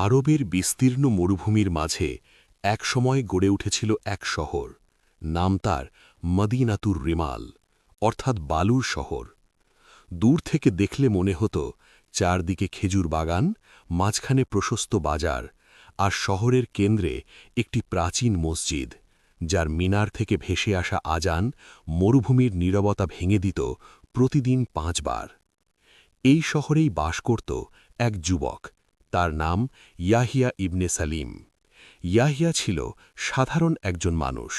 আরবের বিস্তীর্ণ মরুভূমির মাঝে একসময় গড়ে উঠেছিল এক শহর, নাম তার মদিনাতুর রিমাল, অর্থাৎ বালুর শহর। দূর থেকে দেখলে মনে হতো চারদিকে খেজুর বাগান, মাঝখানে প্রশস্ত বাজার, আর শহরের কেন্দ্রে একটি প্রাচীন মসজিদ, যার মিনার থেকে ভেসে আসা আজান মরুভূমির নীরবতা ভেঙে দিত প্রতিদিন ৫ বার। এই শহরেই বাস করত এক যুবক, তার নাম ইয়াহিয়া ইবনে সালিম। ইয়াহিয়া ছিল সাধারণ একজন মানুষ,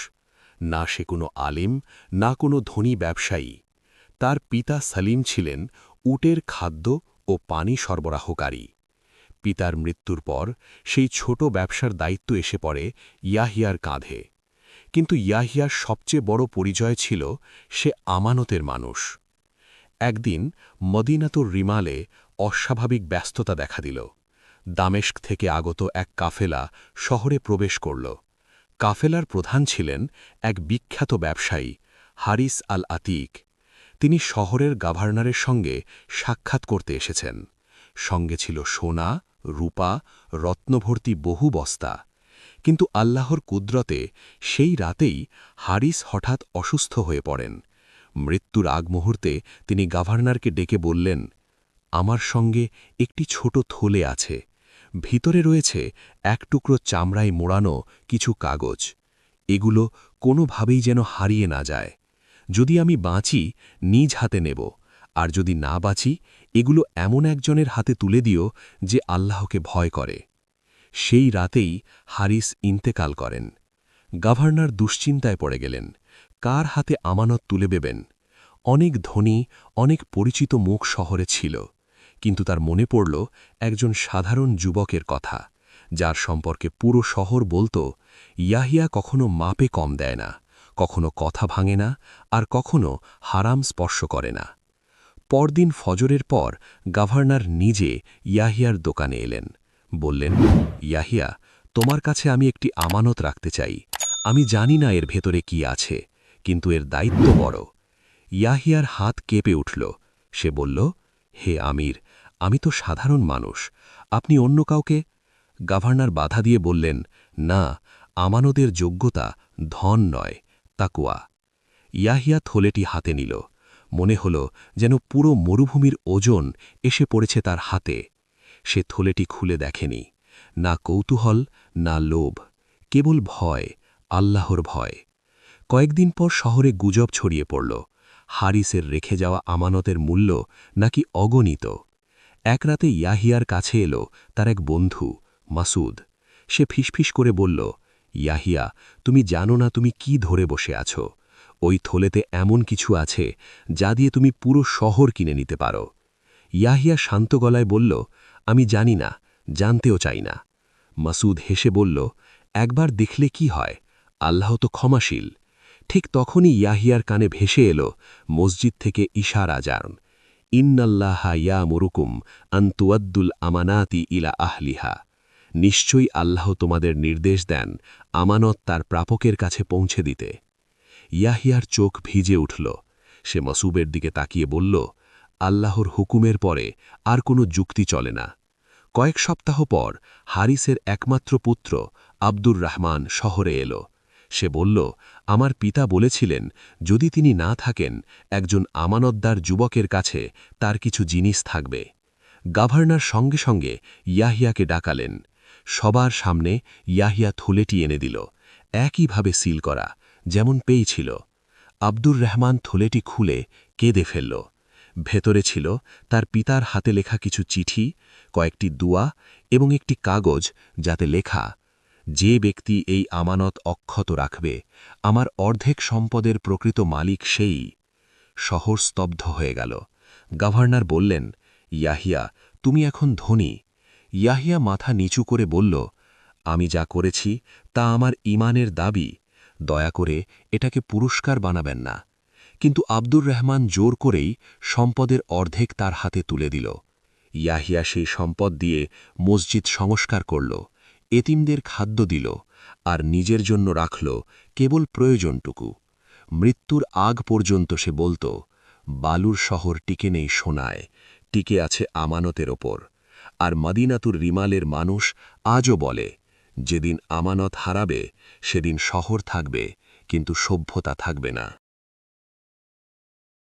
না সে কোনো আলিম, না কোনো ধনী ব্যবসায়ী। তার পিতা সালিম ছিলেন উটের খাদ্য ও পানি সরবরাহকারী। পিতার মৃত্যুর পর সেই ছোট ব্যবসার দায়িত্ব এসে পড়ে ইয়াহিয়ার কাঁধে। কিন্তু ইয়াহিয়ার সবচেয়ে বড় পরিচয় ছিল সে আমানতের মানুষ। একদিন মদিনাতুর রিমালে অস্বাভাবিক ব্যস্ততা দেখা দিল। দামেস্ক থেকে আগত এক কাফেলা শহরে প্রবেশ করল। কাফেলার প্রধান ছিলেন এক বিখ্যাত ব্যবসায়ী, হারিস আল আতিক। তিনি শহরের গভর্নরের সঙ্গে সাক্ষাৎ করতে এসেছেন। সঙ্গে ছিল সোনা, রূপা, রত্নভর্তি বহু বস্তা। কিন্তু আল্লাহর কুদরতে সেই রাতেই হারিস হঠাৎ অসুস্থ হয়ে পড়েন। মৃত্যুর আগ মুহূর্তে তিনি গভর্নরকে ডেকে বললেন, আমার সঙ্গে একটি ছোট থলে আছে। ভিতরে রয়েছে এক টুকরো চামড়ায় মোড়ানো কিছু কাগজ। এগুলো কোনোভাবেই যেন হারিয়ে না যায়। যদি আমি বাঁচি নিজ হাতে নেব, আর যদি না বাঁচি এগুলো এমন একজনের হাতে তুলে দিও যে আল্লাহকে ভয় করে। সেই রাতেই হারিস ইন্তেকাল করেন। গভর্নর দুশ্চিন্তায় পড়ে গেলেন, কার হাতে আমানত তুলে দেবেন। অনেক ধনী, অনেক পরিচিত মুখ শহরে ছিল, কিন্তু তার মনে পড়ল একজন সাধারণ যুবকের কথা, যার সম্পর্কে পুরো শহর বলত, ইয়াহিয়া কখনো মাপে কম দেয় না, কখনো কথা ভাঙে না, আর কখনো হারাম স্পর্শ করে না। পরদিন ফজরের পর গভর্নর নিজে ইয়াহিয়ার দোকানে এলেন। বললেন, ইয়াহিয়া, তোমার কাছে আমি একটি আমানত রাখতে চাই। আমি জানি না এর ভেতরে কি আছে, কিন্তু এর দায়িত্ব বড়। ইয়াহিয়ার হাত কেঁপে উঠল। সে বলল, হে আমির, আমি তো সাধারণ মানুষ, আপনি অন্য কাউকে। গভর্নর বাধা দিয়ে বললেন, না, আমানতের যোগ্যতা ধন নয়, তাকওয়া। ইয়াহিয়া থলেটি হাতে নিল। মনে হল যেন পুরো মরুভূমির ওজন এসে পড়েছে তার হাতে। সে থলেটি খুলে দেখেনি। না কৌতূহল, না লোভ, কেবল ভয়, আল্লাহর ভয়। কয়েকদিন পর শহরে গুজব ছড়িয়ে পড়ল, হারিসের রেখে যাওয়া আমানতের মূল্য নাকি অগণিত। এক রাতে ইয়াহিয়ার কাছে এলো তার এক বন্ধু, মাসুদ। সে ফিসফিস করে বলল, ইয়াহিয়া, তুমি জানো না তুমি কি ধরে বসে আছো। ওই থলেতে এমন কিছু আছে যা দিয়ে তুমি পুরো শহর কিনে নিতে পারো। ইয়াহিয়া শান্ত গলায় বলল, আমি জানি না, জানতেও চাই না। মাসুদ হেসে বলল, একবার দেখলে কি হয়, আল্লাহ তো ক্ষমাশীল। ঠিক তখনই ইয়াহিয়ার কানে ভেসে এলো মসজিদ থেকে ইশার আজান, ইন্নাল্লাহা ইয়ামুরুকুম আন তুআদ্দুল আমানাতি ইলা আহলিহা। নিশ্চয়ই আল্লাহ তোমাদের নির্দেশ দেন আমানত তার প্রাপকের কাছে পৌঁছে দিতে। ইয়াহিয়ার চোখ ভিজে উঠল। সে মাসুবের দিকে তাকিয়ে বলল, আল্লাহর হুকুমের পরে আর কোনো যুক্তি চলে না। কয়েক সপ্তাহ পর হারিসের একমাত্র পুত্র আব্দুর রহমান শহরে এলো। সে বলল, আমার পিতা বলেছিলেন যদি তিনি না থাকেন একজন আমানতদার যুবকের কাছে তার কিছু জিনিস থাকবে। গভর্নর সঙ্গে সঙ্গে ইয়াহিয়াকে ডাকালেন। সবার সামনে ইয়াহিয়া থলেটি এনে দিল, একইভাবে সিল করা, যেমন পেয়েছিল। আব্দুর রহমান থলেটি খুলে কেঁদে ফেলল। ভেতরে ছিল তার পিতার হাতে লেখা কিছু চিঠি, কয়েকটি দুয়া এবং একটি কাগজ, যাতে লেখা, যে ব্যক্তি এই আমানত অক্ষত রাখবে, আমার অর্ধেক সম্পদের প্রকৃত মালিক সেই। শহর স্তব্ধ হয়ে গেল। গভর্নর বললেন, ইয়াহিয়া, তুমি এখন ধনী। ইয়াহিয়া মাথা নিচু করে বলল, আমি যা করেছি তা আমার ঈমানের দাবি, দয়া করে এটাকে পুরস্কার বানাবেন না। কিন্তু আব্দুর রহমান জোর করেই সম্পদের অর্ধেক তার হাতে তুলে দিল। ইয়াহিয়া সেই সম্পদ দিয়ে মসজিদ সংস্কার করল, এতিমদের খাদ্য দিল, আর নিজের জন্য রাখল কেবল প্রয়োজনটুকু। মৃত্যুর আগ পর্যন্ত সে বলত, বালুর শহর টিকে নেই সোনায়, টিকে আছে আমানতের ওপর। আর মদিনাতুর রিমালের মানুষ আজও বলে, যেদিন আমানত হারাবে সেদিন শহর থাকবে কিন্তু সভ্যতা থাকবে না।